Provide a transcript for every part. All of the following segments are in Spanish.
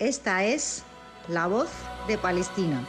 Esta es La Voz de Palestina.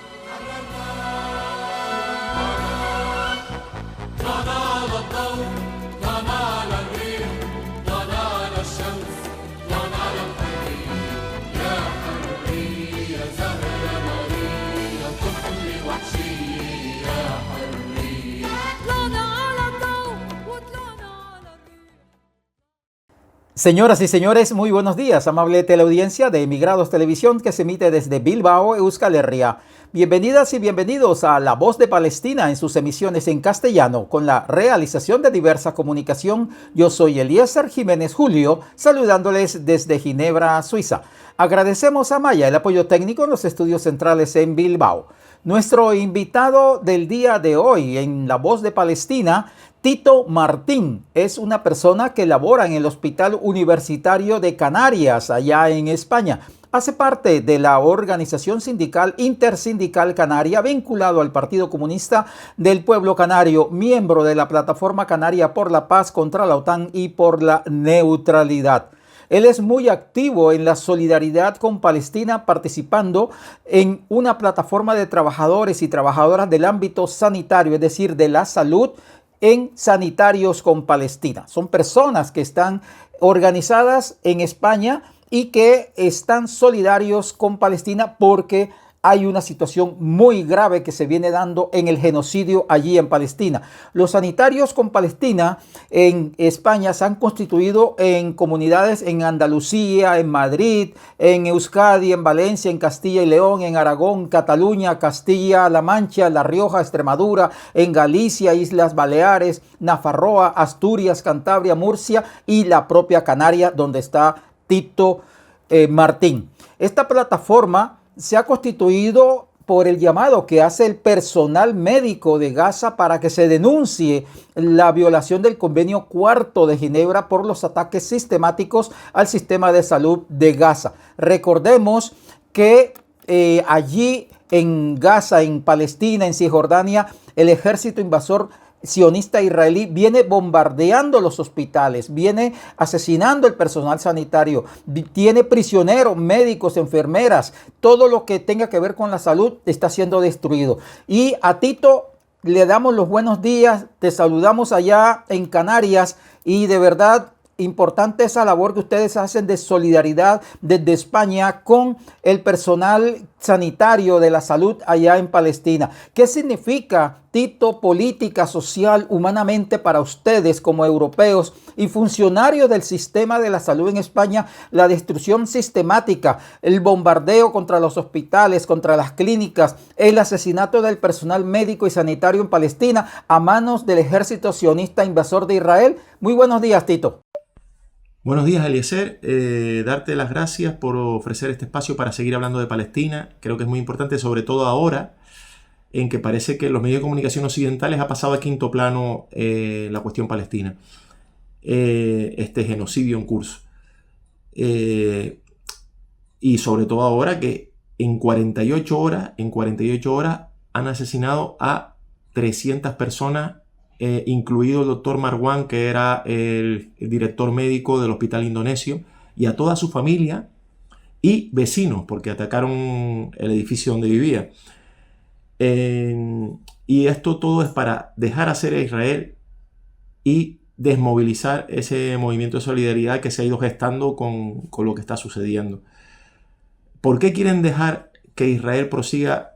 Señoras y señores, muy buenos días, amable teleaudiencia de Emigrados Televisión que se emite desde Bilbao, Euskal Herria. Bienvenidas y bienvenidos a La Voz de Palestina en sus emisiones en castellano, con la realización de diversa comunicación. Yo soy Eliezer Jiménez Julio, saludándoles desde Ginebra, Suiza. Agradecemos a Maya el apoyo técnico en los estudios centrales en Bilbao. Nuestro invitado del día de hoy en La Voz de Palestina, Tito Martín, es una persona que labora en el Hospital Universitario de Canarias, allá en España. Hace parte de la organización sindical Intersindical Canaria, vinculado al Partido Comunista del Pueblo Canario, miembro de la Plataforma Canaria por la Paz contra la OTAN y por la Neutralidad. Él es muy activo en la solidaridad con Palestina, participando en una plataforma de trabajadores y trabajadoras del ámbito sanitario, es decir, de la salud, en Sanitarios con Palestina. Son personas que están organizadas en España y que están solidarios con Palestina porque hay una situación muy grave que se viene dando en el genocidio allí en Palestina. Los Sanitarios con Palestina en España se han constituido en comunidades en Andalucía, en Madrid, en Euskadi, en Valencia, en Castilla y León, en Aragón, Cataluña, Castilla-La Mancha, La Rioja, Extremadura, en Galicia, Islas Baleares, Nafarroa, Asturias, Cantabria, Murcia y la propia Canarias, donde está Tito Martín. Esta plataforma se ha constituido por el llamado que hace el personal médico de Gaza para que se denuncie la violación del Convenio Cuarto de Ginebra por los ataques sistemáticos al sistema de salud de Gaza. Recordemos que allí en Gaza, en Palestina, en Cisjordania, el ejército invasor sionista israelí viene bombardeando los hospitales, viene asesinando el personal sanitario, tiene prisioneros, médicos, enfermeras, todo lo que tenga que ver con la salud está siendo destruido. Y a Tito le damos los buenos días, te saludamos allá en Canarias y de verdad importante esa labor que ustedes hacen de solidaridad desde España con el personal sanitario de la salud allá en Palestina. ¿Qué significa, Tito, política, social, humanamente para ustedes como europeos y funcionarios del sistema de la salud en España, la destrucción sistemática, el bombardeo contra los hospitales, contra las clínicas, el asesinato del personal médico y sanitario en Palestina a manos del ejército sionista invasor de Israel? Muy buenos días, Tito. Buenos días, Eliezer. Darte las gracias por ofrecer este espacio para seguir hablando de Palestina. Creo que es muy importante, sobre todo ahora, en que parece que los medios de comunicación occidentales ha pasado a quinto plano la cuestión palestina. Este genocidio en curso. Y sobre todo ahora que en 48 horas han asesinado a 300 personas, incluido el doctor Marwan, que era el director médico del hospital indonesio, y a toda su familia y vecinos, porque atacaron el edificio donde vivía. Y esto todo es para dejar hacer a Israel y desmovilizar ese movimiento de solidaridad que se ha ido gestando con lo que está sucediendo. ¿Por qué quieren dejar que Israel prosiga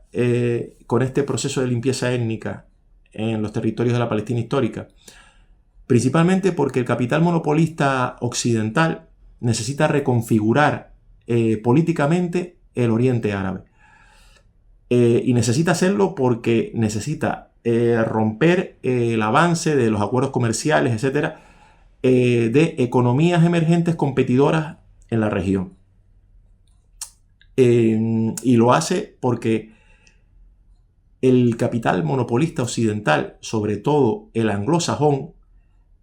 con este proceso de limpieza étnica en los territorios de la Palestina histórica? Principalmente porque el capital monopolista occidental necesita reconfigurar políticamente el Oriente Árabe. Y necesita hacerlo porque necesita romper el avance de los acuerdos comerciales, etcétera, de economías emergentes competidoras en la región. Y lo hace porque el capital monopolista occidental, sobre todo el anglosajón,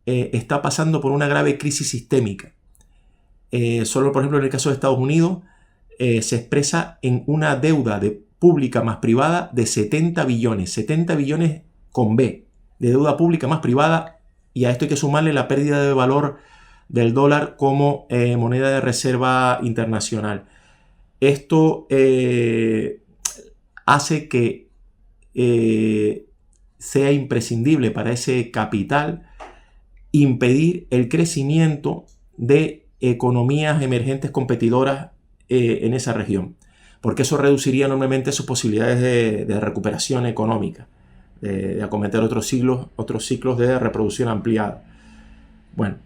está pasando por una grave crisis sistémica. Solo, por ejemplo, en el caso de Estados Unidos, se expresa en una deuda pública más privada de 70 billones con B, de deuda pública más privada, y a esto hay que sumarle la pérdida de valor del dólar como moneda de reserva internacional. Esto hace que sea imprescindible para ese capital impedir el crecimiento de economías emergentes competidoras en esa región, porque eso reduciría enormemente sus posibilidades de recuperación económica, de acometer otros ciclos de reproducción ampliada. Bueno,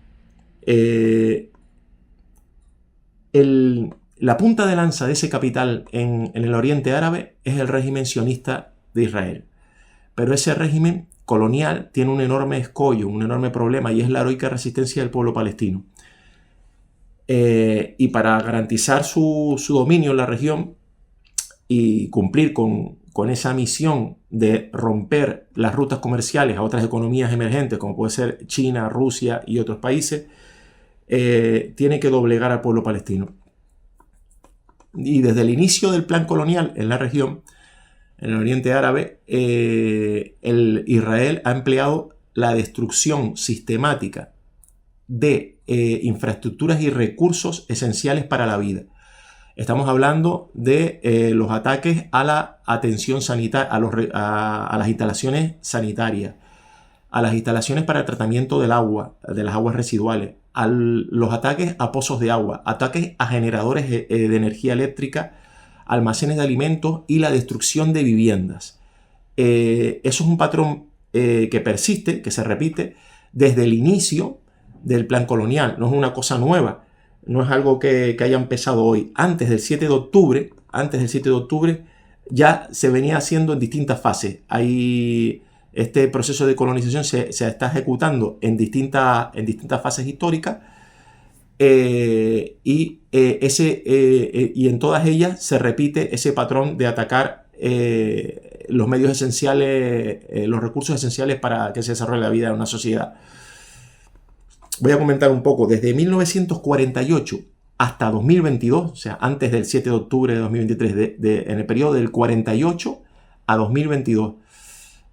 la punta de lanza de ese capital en el Oriente Árabe es el régimen sionista de Israel. Pero ese régimen colonial tiene un enorme escollo, un enorme problema, y es la heroica resistencia del pueblo palestino. Y para garantizar su dominio en la región y cumplir con esa misión de romper las rutas comerciales a otras economías emergentes, como puede ser China, Rusia y otros países, tiene que doblegar al pueblo palestino. Y desde el inicio del plan colonial en la región, en el Oriente Árabe, Israel ha empleado la destrucción sistemática de infraestructuras y recursos esenciales para la vida. Estamos hablando de los ataques a la atención sanitaria, a las instalaciones sanitarias, a las instalaciones para el tratamiento del agua, de las aguas residuales, a los ataques a pozos de agua, ataques a generadores de energía eléctrica, almacenes de alimentos y la destrucción de viviendas. Eso es un patrón que persiste, que se repite desde el inicio del plan colonial. No es una cosa nueva, no es algo que haya empezado hoy. Antes del 7 de octubre ya se venía haciendo en distintas fases. Este proceso de colonización se está ejecutando en distintas fases históricas. Y en todas ellas se repite ese patrón de atacar los medios esenciales, los recursos esenciales para que se desarrolle la vida de una sociedad. Voy a comentar un poco. Desde 1948 hasta 2022, o sea, antes del 7 de octubre de 2023, en el periodo del 48 a 2022,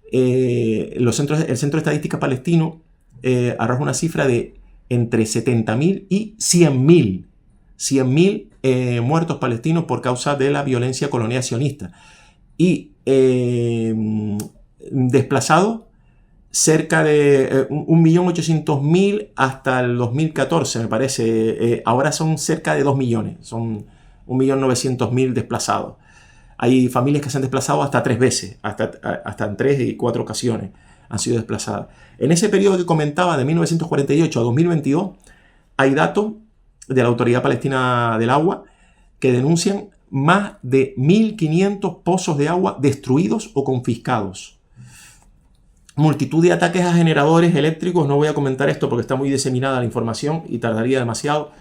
el Centro de Estadística Palestino arroja una cifra de entre 70.000 y 100.000 muertos palestinos por causa de la violencia colonial sionista. Y desplazados cerca de 1.800.000 hasta el 2014, me parece. Ahora son cerca de 2 millones, son 1.900.000 desplazados. Hay familias que se han desplazado hasta 3 veces, hasta en 3 y 4 ocasiones han sido desplazadas. En ese periodo que comentaba, de 1948 a 2022, hay datos de la Autoridad Palestina del Agua que denuncian más de 1.500 pozos de agua destruidos o confiscados. Multitud de ataques a generadores eléctricos. No voy a comentar esto porque está muy diseminada la información y tardaría demasiado.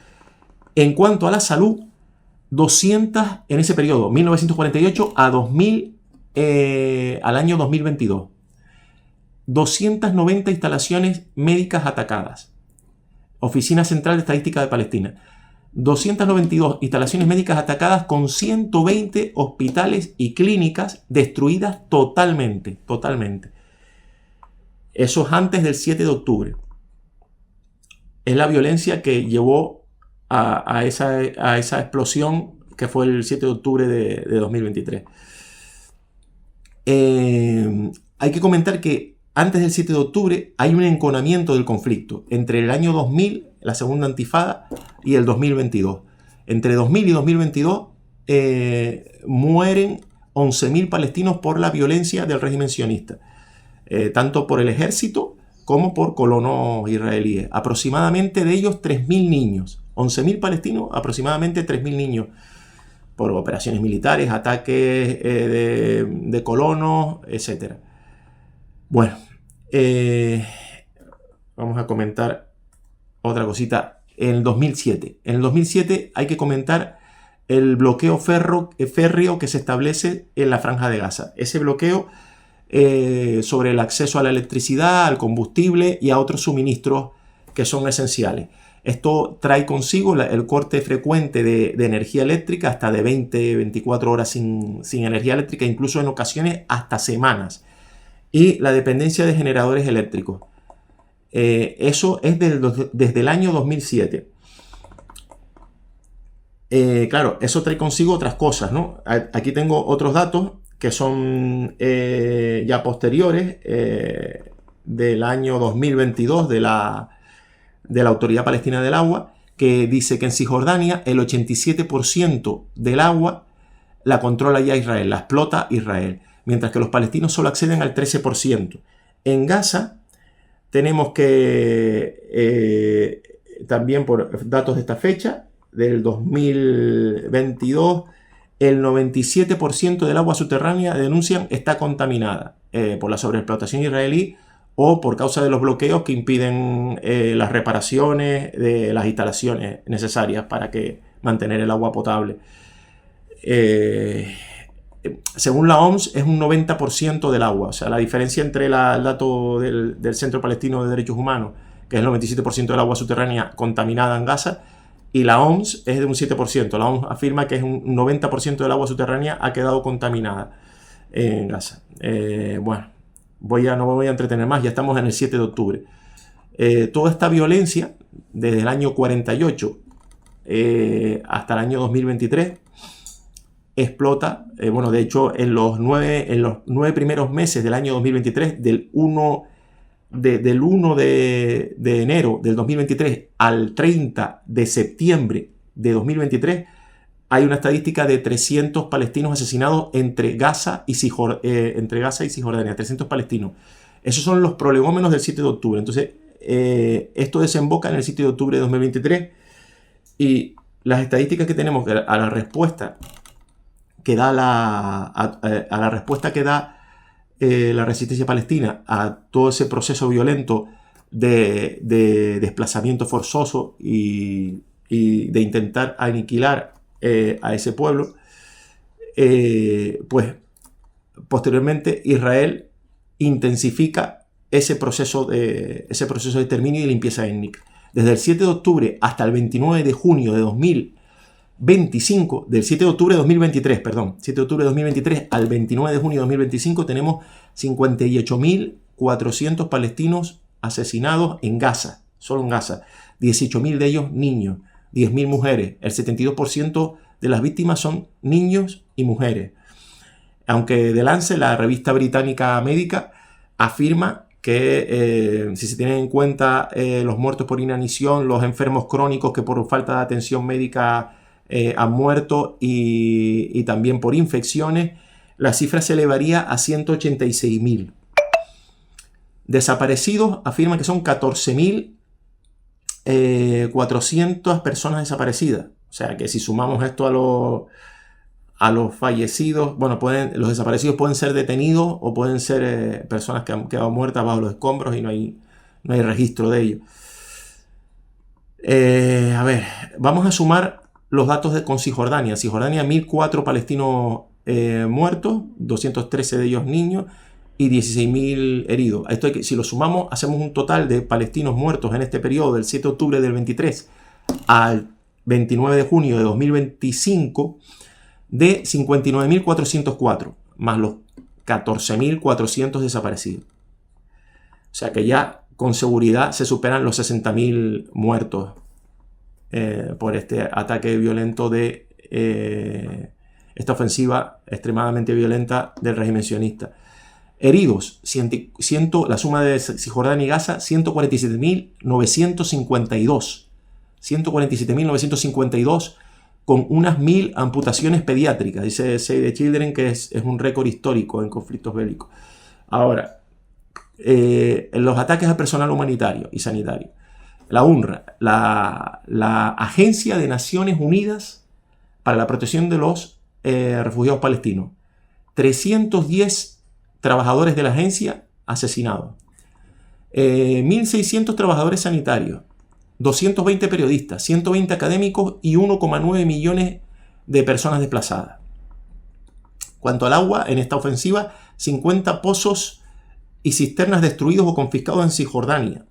En cuanto a la salud, 200 en ese periodo, 1948 a 2000, al año 2022. 290 instalaciones médicas atacadas. Oficina Central de Estadística de Palestina. 292 instalaciones médicas atacadas con 120 hospitales y clínicas destruidas totalmente. Eso es antes del 7 de octubre. Es la violencia que llevó a esa explosión que fue el 7 de octubre de 2023. Hay que comentar que antes del 7 de octubre hay un enconamiento del conflicto entre el año 2000, la segunda intifada, y el 2022. Entre 2000 y 2022 mueren 11.000 palestinos por la violencia del régimen sionista, tanto por el ejército como por colonos israelíes. Aproximadamente de ellos 3.000 niños. 11.000 palestinos, aproximadamente 3.000 niños, por operaciones militares, ataques de colonos, etc. Bueno, vamos a comentar otra cosita. En el 2007 hay que comentar el bloqueo férreo que se establece en la Franja de Gaza. Ese bloqueo sobre el acceso a la electricidad, al combustible y a otros suministros que son esenciales. Esto trae consigo el corte frecuente de energía eléctrica, hasta de 24 horas sin energía eléctrica, incluso en ocasiones hasta semanas. Y la dependencia de generadores eléctricos. Eso es desde el año 2007. Claro, eso trae consigo otras cosas, ¿no? Aquí tengo otros datos que son ya posteriores, del año 2022 de la Autoridad Palestina del Agua, que dice que en Cisjordania el 87% del agua la controla ya Israel, la explota Israel, mientras que los palestinos solo acceden al 13%. En Gaza tenemos que, también por datos de esta fecha, del 2022, el 97% del agua subterránea, denuncian, está contaminada por la sobreexplotación israelí o por causa de los bloqueos que impiden las reparaciones de las instalaciones necesarias para mantener el agua potable. Según la OMS, es un 90% del agua. O sea, la diferencia entre el dato del Centro Palestino de Derechos Humanos, que es el 97% del agua subterránea contaminada en Gaza, y la OMS es de un 7%. La OMS afirma que es un 90% del agua subterránea ha quedado contaminada en Gaza. Bueno, no me voy a entretener más, ya estamos en el 7 de octubre. Toda esta violencia, desde el año 48 hasta el año 2023, explota. Bueno, de hecho, en los 9 primeros meses del año 2023, del 1 de enero del 2023 al 30 de septiembre de 2023, hay una estadística de 300 palestinos asesinados entre Gaza y Cisjordania, 300 palestinos. Esos son los prolegómenos del 7 de octubre. Entonces, esto desemboca en el 7 de octubre de 2023 y las estadísticas que tenemos a la respuesta que da la resistencia palestina a todo ese proceso violento de desplazamiento forzoso y de intentar aniquilar a ese pueblo, pues posteriormente Israel intensifica ese proceso de exterminio y limpieza étnica. Desde el 7 de octubre hasta el 29 de junio de 2025, del 7 de octubre de 2023, 7 de octubre de 2023 al 29 de junio de 2025, tenemos 58.400 palestinos asesinados en Gaza, solo en Gaza, 18.000 de ellos niños, 10.000 mujeres, el 72% de las víctimas son niños y mujeres. Aunque The Lancet, la revista británica médica, afirma que si se tienen en cuenta los muertos por inanición, los enfermos crónicos que por falta de atención médica han muerto y también por infecciones, la cifra se elevaría a 186.000. Desaparecidos afirman que son 14.400 personas desaparecidas. O sea que si sumamos esto a los fallecidos, bueno, los desaparecidos pueden ser detenidos o pueden ser personas que han quedado muertas bajo los escombros y no hay registro de ello. A ver, vamos a sumar los datos con Cisjordania. Cisjordania, 1.004 palestinos muertos, 213 de ellos niños y 16.000 heridos. Esto si lo sumamos, hacemos un total de palestinos muertos en este periodo del 7 de octubre del 23 al 29 de junio de 2025 de 59.404, más los 14.400 desaparecidos. O sea que ya con seguridad se superan los 60.000 muertos por este ataque violento de esta ofensiva extremadamente violenta del régimen sionista. Heridos, la suma de Cisjordania y Gaza, 147.952. 147.952 con unas 1.000 amputaciones pediátricas, dice Save the Children, que es un récord histórico en conflictos bélicos. Ahora, los ataques al personal humanitario y sanitario. La UNRWA, la Agencia de Naciones Unidas para la Protección de los Refugiados Palestinos. 310 trabajadores de la agencia asesinados. 1.600 trabajadores sanitarios. 220 periodistas, 120 académicos y 1,9 millones de personas desplazadas. Cuanto al agua, en esta ofensiva, 50 pozos y cisternas destruidos o confiscados en Cisjordania.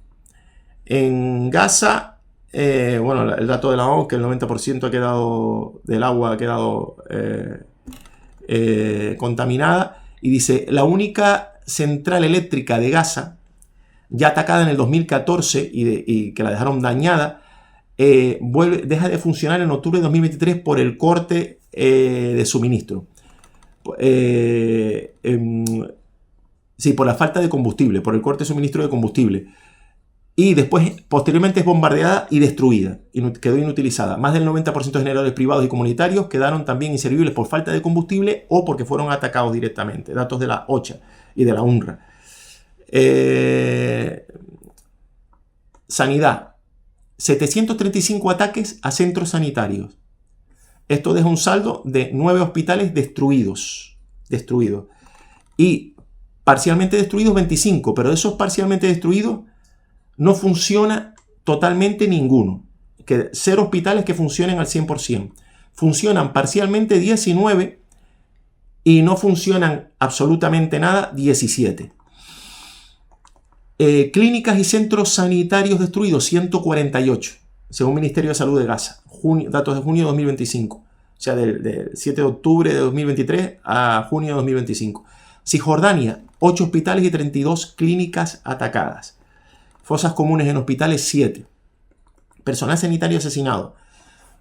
En Gaza, bueno, el dato de la ONU, que el 90% del agua ha quedado contaminada, y dice, la única central eléctrica de Gaza, ya atacada en el 2014 y que la dejaron dañada, deja de funcionar en octubre de 2023 por el corte de suministro. Sí, por la falta de combustible, por el corte de suministro de combustible. Y después, posteriormente, es bombardeada y destruida. Quedó inutilizada. Más del 90% de generadores privados y comunitarios quedaron también inservibles por falta de combustible o porque fueron atacados directamente. Datos de la OCHA y de la UNRWA. Sanidad. 735 ataques a centros sanitarios. Esto deja un saldo de 9 hospitales destruidos. Y parcialmente destruidos 25, pero de esos parcialmente destruidos no funciona totalmente ninguno. 0 hospitales que funcionen al 100%. Funcionan parcialmente 19 y no funcionan absolutamente nada 17. Clínicas y centros sanitarios destruidos 148, según el Ministerio de Salud de Gaza. Datos de junio de 2025. O sea, del 7 de octubre de 2023 a junio de 2025. Cisjordania, 8 hospitales y 32 clínicas atacadas. Fosas comunes en hospitales, 7. Personal sanitario asesinado.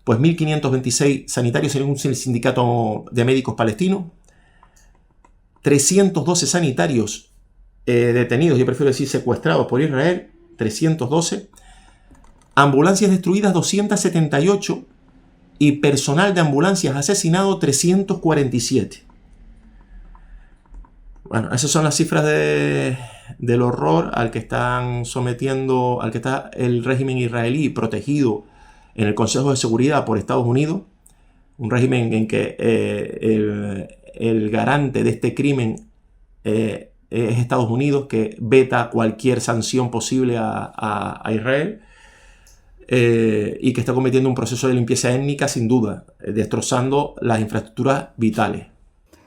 Pues 1.526 sanitarios según el Sindicato de Médicos Palestino. 312 sanitarios detenidos, yo prefiero decir secuestrados por Israel. 312. Ambulancias destruidas, 278. Y personal de ambulancias asesinado, 347. Bueno, esas son las cifras del horror al que están sometiendo, al que está el régimen israelí protegido en el Consejo de Seguridad por Estados Unidos. Un régimen en que el garante de este crimen es Estados Unidos, que veta cualquier sanción posible a Israel. Y que está cometiendo un proceso de limpieza étnica, sin duda, destrozando las infraestructuras vitales.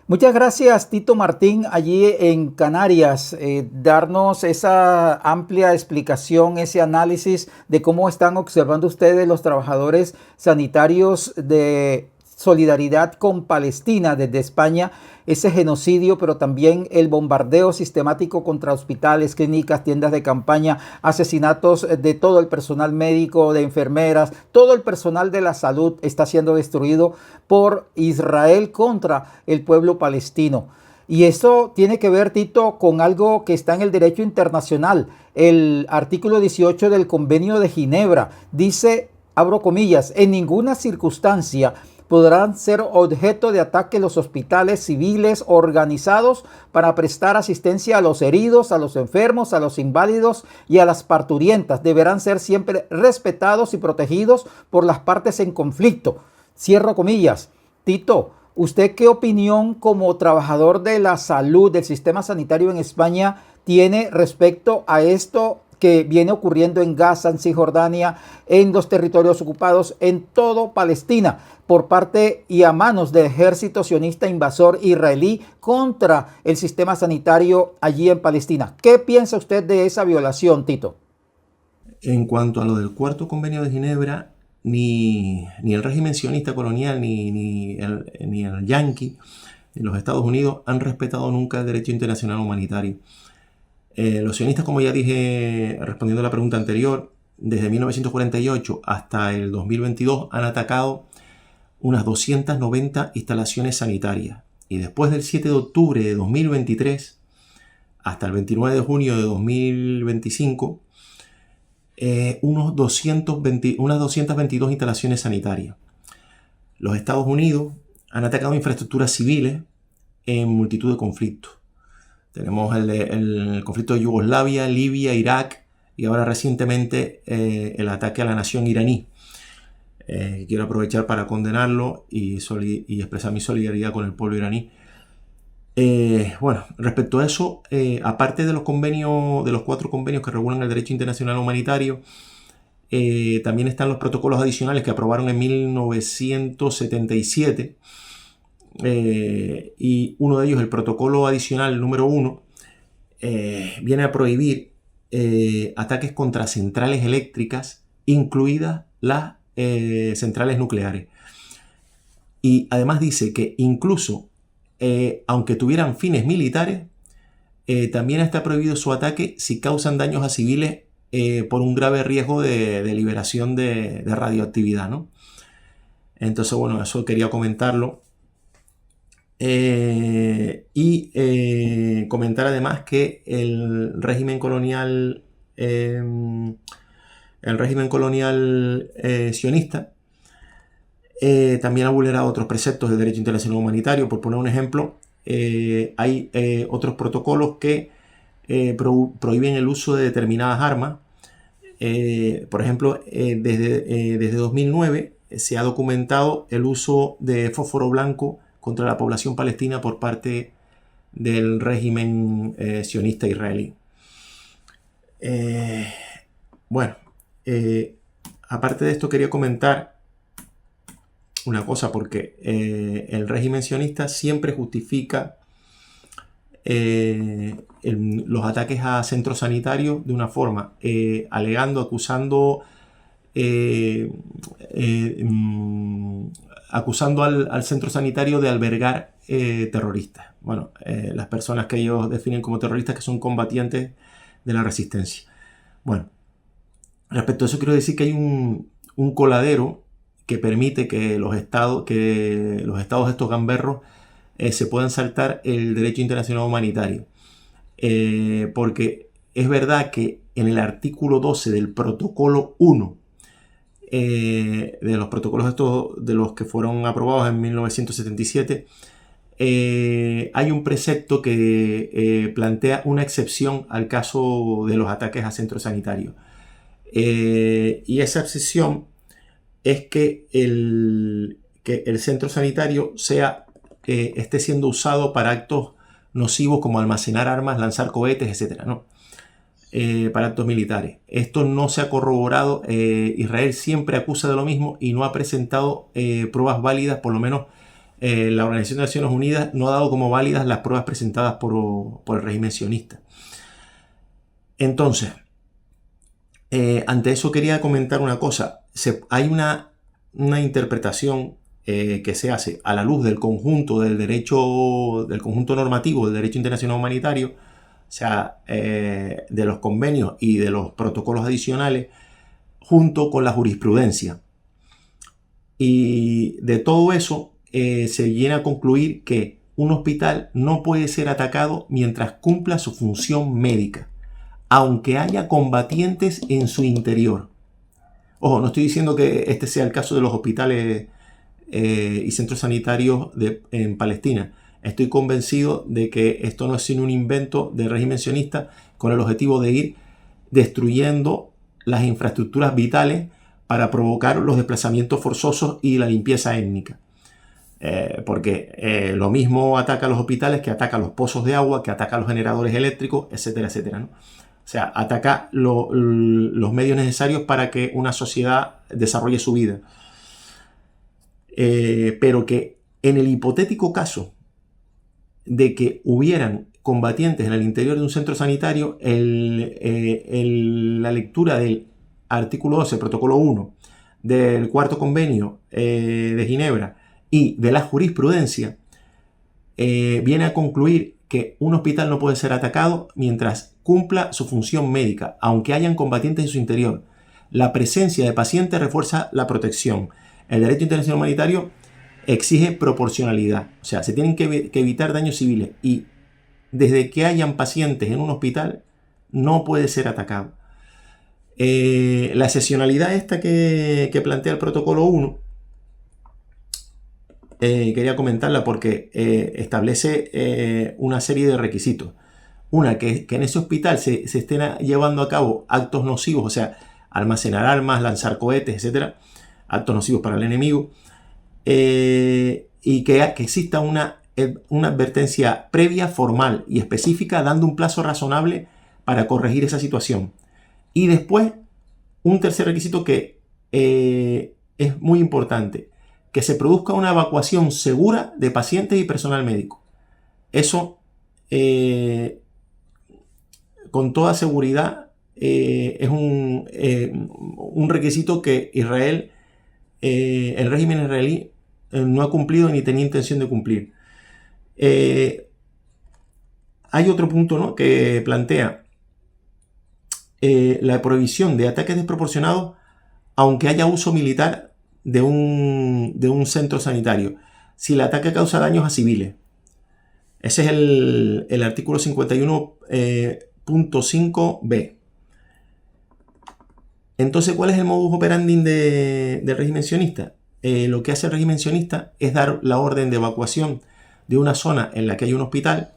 Muchas gracias, Tito Martín, allí en Canarias, darnos esa amplia explicación, ese análisis de cómo están observando ustedes los trabajadores sanitarios de solidaridad con Palestina desde España, ese genocidio, pero también el bombardeo sistemático contra hospitales, clínicas, tiendas de campaña, asesinatos de todo el personal médico, de enfermeras, todo el personal de la salud está siendo destruido por Israel contra el pueblo palestino. Y eso tiene que ver, Tito, con algo que está en el derecho internacional. El artículo 18 del Convenio de Ginebra dice, abro comillas, en ninguna circunstancia podrán ser objeto de ataque los hospitales civiles organizados para prestar asistencia a los heridos, a los enfermos, a los inválidos y a las parturientas. Deberán ser siempre respetados y protegidos por las partes en conflicto. Cierro comillas. Tito, ¿usted qué opinión como trabajador de la salud del sistema sanitario en España tiene respecto a esto que viene ocurriendo en Gaza, en Cisjordania, en los territorios ocupados, en todo Palestina, por parte y a manos del ejército sionista invasor israelí contra el sistema sanitario allí en Palestina? ¿Qué piensa usted de esa violación, Tito? En cuanto a lo del Cuarto Convenio de Ginebra, ni el régimen sionista colonial, ni el yanqui, ni los Estados Unidos han respetado nunca el derecho internacional humanitario. Los sionistas, como ya dije respondiendo a la pregunta anterior, desde 1948 hasta el 2022 han atacado unas 290 instalaciones sanitarias. Y después del 7 de octubre de 2023 hasta el 29 de junio de 2025, unas 222 instalaciones sanitarias. Los Estados Unidos han atacado infraestructuras civiles en multitud de conflictos. Tenemos el conflicto de Yugoslavia, Libia, Irak y ahora recientemente el ataque a la nación iraní. Quiero aprovechar para condenarlo y expresar mi solidaridad con el pueblo iraní. Bueno, respecto a eso, aparte de los convenios, de los 4 convenios que regulan el derecho internacional humanitario, también están los protocolos adicionales que aprobaron en 1977. Y uno de ellos, el protocolo adicional número 1, viene a prohibir ataques contra centrales eléctricas, incluidas las centrales nucleares. Y además dice que incluso, aunque tuvieran fines militares, también está prohibido su ataque si causan daños a civiles por un grave riesgo de liberación de radioactividad, ¿no? Entonces, bueno, eso quería comentarlo. Comentar además que el régimen colonial sionista también ha vulnerado otros preceptos del derecho internacional humanitario. Por poner un ejemplo, hay otros protocolos que prohíben el uso de determinadas armas. Por ejemplo, desde 2009 se ha documentado el uso de fósforo blanco contra la población palestina por parte del régimen sionista israelí. Bueno, aparte de esto quería comentar una cosa, porque el régimen sionista siempre justifica los ataques a centros sanitarios de una forma, acusando al centro sanitario de albergar terroristas. Bueno, las personas que ellos definen como terroristas, que son combatientes de la resistencia. Bueno, respecto a eso quiero decir que hay un coladero que permite que los estados estos gamberros se puedan saltar el derecho internacional humanitario. Porque es verdad que en el artículo 12 del protocolo 1, de los protocolos estos de los que fueron aprobados en 1977, hay un precepto que plantea una excepción al caso de los ataques a centros sanitarios. Y esa excepción es que el centro sanitario esté siendo usado para actos nocivos como almacenar armas, lanzar cohetes, etc., ¿no? Para actos militares. Esto no se ha corroborado. Israel siempre acusa de lo mismo y no ha presentado pruebas válidas. Por lo menos la Organización de Naciones Unidas no ha dado como válidas las pruebas presentadas por el régimen sionista. Entonces, ante eso quería comentar una cosa. Hay una interpretación que se hace a la luz del conjunto del conjunto normativo del derecho internacional humanitario, o sea, de los convenios y de los protocolos adicionales, junto con la jurisprudencia. Y de todo eso se viene a concluir que un hospital no puede ser atacado mientras cumpla su función médica, aunque haya combatientes en su interior. Ojo, no estoy diciendo que este sea el caso de los hospitales y centros sanitarios en Palestina. Estoy convencido de que esto no es sino un invento del régimen sionista con el objetivo de ir destruyendo las infraestructuras vitales para provocar los desplazamientos forzosos y la limpieza étnica. Porque lo mismo ataca a los hospitales que ataca a los pozos de agua, que ataca a los generadores eléctricos, etcétera, etcétera, ¿no? O sea, ataca los medios necesarios para que una sociedad desarrolle su vida. Pero que en el hipotético caso de que hubieran combatientes en el interior de un centro sanitario, la lectura del artículo 12, protocolo 1, del cuarto convenio de Ginebra y de la jurisprudencia, viene a concluir que un hospital no puede ser atacado mientras cumpla su función médica, aunque hayan combatientes en su interior. La presencia de pacientes refuerza la protección. El derecho internacional humanitario exige proporcionalidad, o sea, se tienen que evitar daños civiles, y desde que hayan pacientes en un hospital no puede ser atacado. La excepcionalidad esta que plantea el protocolo 1, quería comentarla porque establece una serie de requisitos. Una, que en ese hospital se estén llevando a cabo actos nocivos, o sea, almacenar armas, lanzar cohetes, etc., actos nocivos para el enemigo, y que exista una advertencia previa, formal y específica, dando un plazo razonable para corregir esa situación. Y después, un tercer requisito que es muy importante, que se produzca una evacuación segura de pacientes y personal médico. Eso, con toda seguridad, es un requisito que el régimen israelí no ha cumplido ni tenía intención de cumplir. Hay otro punto, ¿no?, que plantea la prohibición de ataques desproporcionados aunque haya uso militar de un centro sanitario, si el ataque causa daños a civiles. Ese es el artículo 51.5b. Entonces, ¿cuál es el modus operandi del régimen sionista? Lo que hace el régimen sionista es dar la orden de evacuación de una zona en la que hay un hospital,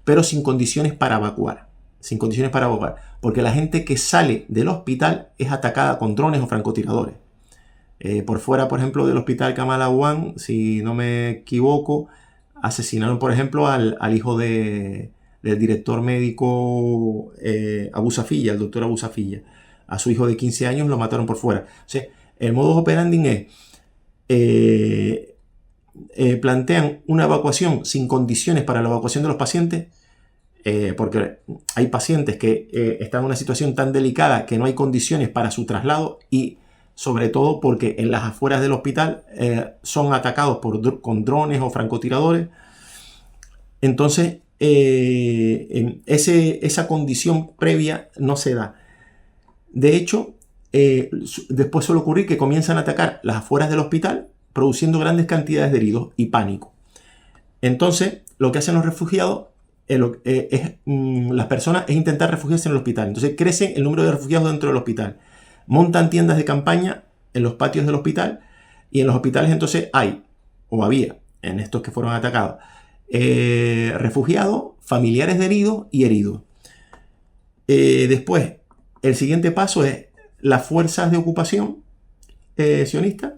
pero sin condiciones para evacuar. Sin condiciones para evacuar. Porque la gente que sale del hospital es atacada con drones o francotiradores. Por fuera, por ejemplo, del hospital Kamal Adwan, si no me equivoco, asesinaron, por ejemplo, al hijo del director médico Abu Safiyya, el doctor Abu Safiyya. A su hijo de 15 años lo mataron por fuera. O sea, el modus operandi es plantean una evacuación sin condiciones para la evacuación de los pacientes, porque hay pacientes que están en una situación tan delicada que no hay condiciones para su traslado, y sobre todo porque en las afueras del hospital son atacados con drones o francotiradores. Entonces, esa condición previa no se da. De hecho, después suele ocurrir que comienzan a atacar las afueras del hospital, produciendo grandes cantidades de heridos y pánico. Entonces, lo que hacen los refugiados, las personas, es intentar refugiarse en el hospital. Entonces, crece el número de refugiados dentro del hospital. Montan tiendas de campaña en los patios del hospital, y en los hospitales entonces hay, o había, en estos que fueron atacados, refugiados, familiares de heridos y heridos. Después, el siguiente paso es las fuerzas de ocupación sionistas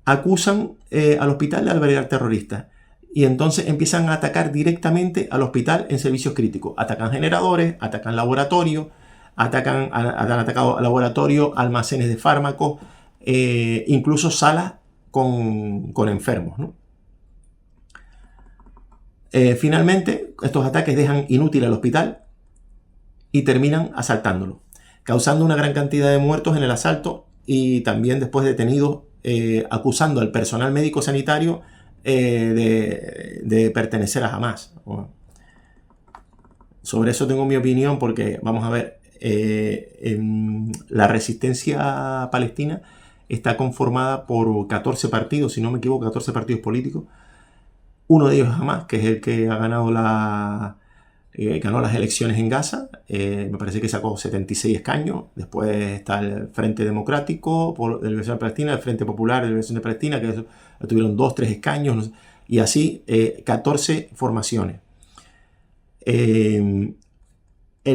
acusan al hospital de albergar terroristas, y entonces empiezan a atacar directamente al hospital en servicios críticos. Atacan generadores, atacan laboratorios, han atacado laboratorios, almacenes de fármacos, incluso salas con enfermos, ¿no? Finalmente, estos ataques dejan inútil al hospital y terminan asaltándolo, causando una gran cantidad de muertos en el asalto, y también después detenidos, acusando al personal médico sanitario de pertenecer a Hamas. Sobre eso tengo mi opinión, porque vamos a ver, la resistencia palestina está conformada por 14 partidos, si no me equivoco, 14 partidos políticos. Uno de ellos es Hamas, que es el que ha ganado ganó las elecciones en Gaza. Me parece que sacó 76 escaños. Después está el Frente Democrático de la Liberación de Palestina, el Frente Popular de la Liberación de Palestina, que tuvieron 2-3 escaños, no sé, y así 14 formaciones. El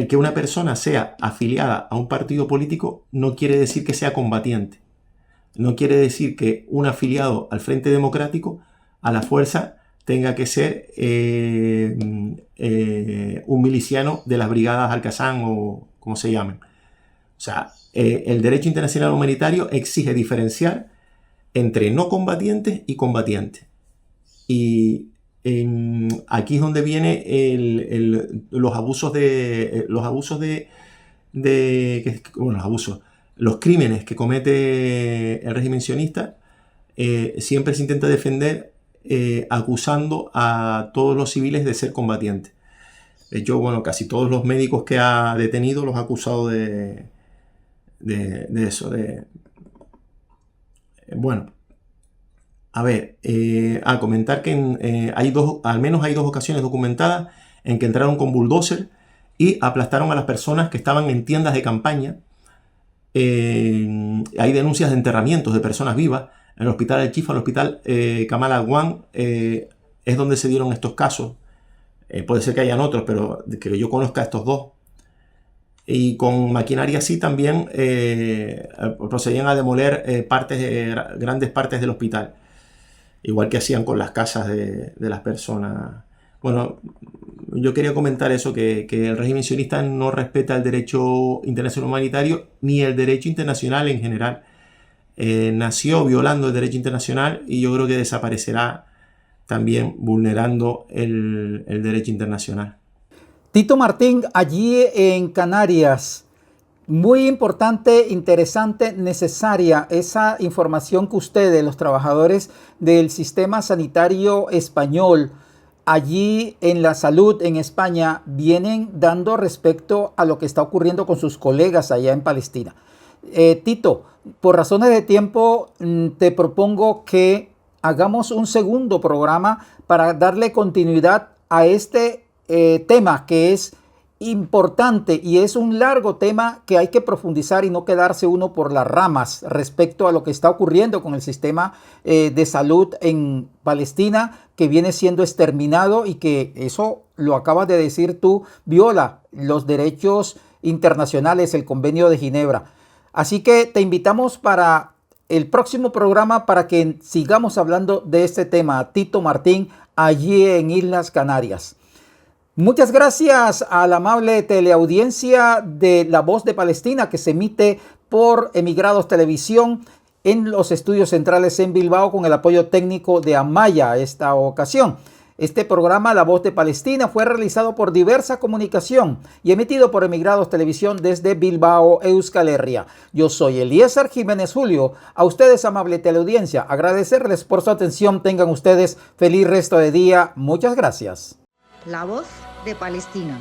que una persona sea afiliada a un partido político no quiere decir que sea combatiente. No quiere decir que un afiliado al Frente Democrático a la fuerza tenga que ser un miliciano de las brigadas Al-Qassam o como se llamen. O sea, el derecho internacional humanitario exige diferenciar entre no combatientes y combatientes. Y aquí es donde viene los abusos los crímenes que comete el régimen sionista. Siempre se intenta defender acusando a todos los civiles de ser combatientes. De hecho, bueno, casi todos los médicos que ha detenido los ha acusado de eso. Bueno, a ver, comentar que al menos hay dos ocasiones documentadas en que entraron con bulldozer y aplastaron a las personas que estaban en tiendas de campaña. Hay denuncias de enterramientos de personas vivas. En el hospital El Chifa, el hospital Kamal Adwan, es donde se dieron estos casos. Puede ser que hayan otros, pero que yo conozca estos dos. Y con maquinaria así también procedían a demoler grandes partes del hospital. Igual que hacían con las casas de las personas. Bueno, yo quería comentar eso, que el régimen sionista no respeta el derecho internacional humanitario ni el derecho internacional en general. Nació violando el derecho internacional, y yo creo que desaparecerá también vulnerando el derecho internacional. Tito Martín, allí en Canarias, muy importante, interesante, necesaria esa información que ustedes, los trabajadores del sistema sanitario español, allí en la salud en España vienen dando respecto a lo que está ocurriendo con sus colegas allá en Palestina. Tito, por razones de tiempo, te propongo que hagamos un segundo programa para darle continuidad a este tema que es importante y es un largo tema que hay que profundizar y no quedarse uno por las ramas respecto a lo que está ocurriendo con el sistema de salud en Palestina, que viene siendo exterminado y que, eso lo acabas de decir tú, viola los derechos internacionales, el Convenio de Ginebra. Así que te invitamos para el próximo programa para que sigamos hablando de este tema, Tito Martín, allí en Islas Canarias. Muchas gracias a la amable teleaudiencia de La Voz de Palestina, que se emite por Emigrados Televisión en los estudios centrales en Bilbao con el apoyo técnico de Amaya esta ocasión. Este programa, La Voz de Palestina, fue realizado por Diversa Comunicación y emitido por Emigrados Televisión desde Bilbao, Euskal Herria. Yo soy Eliezer Jiménez Julio. A ustedes, amable teleaudiencia, agradecerles por su atención. Tengan ustedes feliz resto de día. Muchas gracias. La Voz de Palestina.